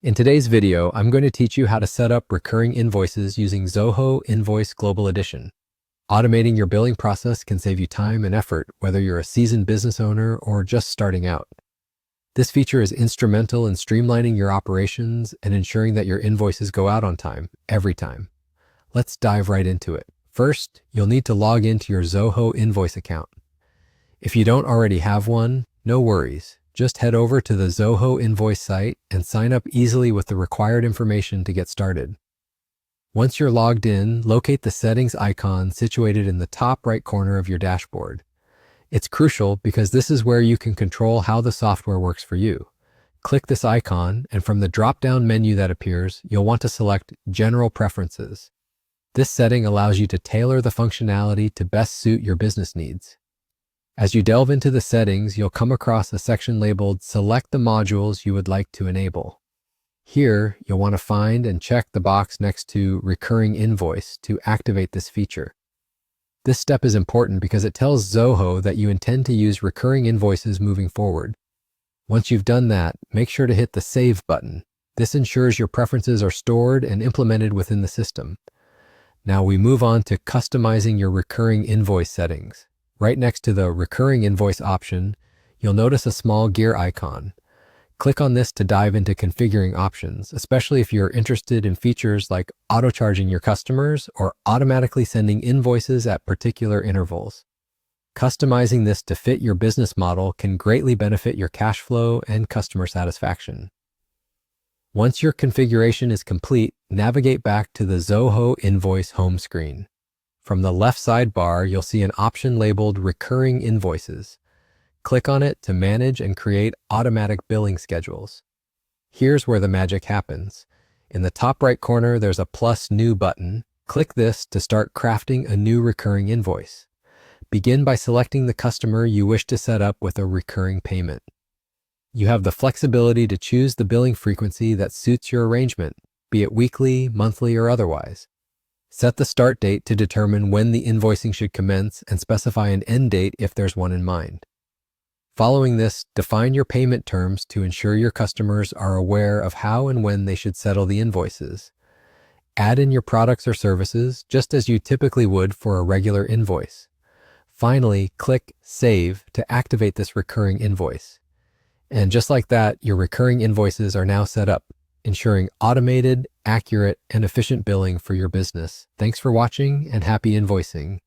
In today's video, I'm going to teach you how to set up recurring invoices using Zoho Invoice Global Edition. Automating your billing process can save you time and effort, whether you're a seasoned business owner or just starting out. This feature is instrumental in streamlining your operations and ensuring that your invoices go out on time, every time. Let's dive right into it. First, you'll need to log into your Zoho Invoice account. If you don't already have one, no worries. Just head over to the Zoho Invoice site and sign up easily with the required information to get started. Once you're logged in, locate the settings icon situated in the top right corner of your dashboard. It's crucial because this is where you can control how the software works for you. Click this icon, and from the drop-down menu that appears, you'll want to select General Preferences. This setting allows you to tailor the functionality to best suit your business needs. As you delve into the settings, you'll come across a section labeled Select the modules you would like to enable. Here, you'll want to find and check the box next to Recurring Invoice to activate this feature. This step is important because it tells Zoho that you intend to use recurring invoices moving forward. Once you've done that, make sure to hit the Save button. This ensures your preferences are stored and implemented within the system. Now we move on to customizing your recurring invoice settings. Right next to the Recurring Invoice option, you'll notice a small gear icon. Click on this to dive into configuring options, especially if you're interested in features like auto-charging your customers or automatically sending invoices at particular intervals. Customizing this to fit your business model can greatly benefit your cash flow and customer satisfaction. Once your configuration is complete, navigate back to the Zoho Invoice home screen. From the left sidebar, you'll see an option labeled Recurring Invoices. Click on it to manage and create automatic billing schedules. Here's where the magic happens. In the top right corner, there's a plus New button. Click this to start crafting a new recurring invoice. Begin by selecting the customer you wish to set up with a recurring payment. You have the flexibility to choose the billing frequency that suits your arrangement, be it weekly, monthly, or otherwise. Set the start date to determine when the invoicing should commence and specify an end date if there's one in mind. Following this, define your payment terms to ensure your customers are aware of how and when they should settle the invoices. Add in your products or services just as you typically would for a regular invoice. Finally, click Save to activate this recurring invoice. And just like that, your recurring invoices are now set up, ensuring automated, accurate, and efficient billing for your business. Thanks for watching and happy invoicing.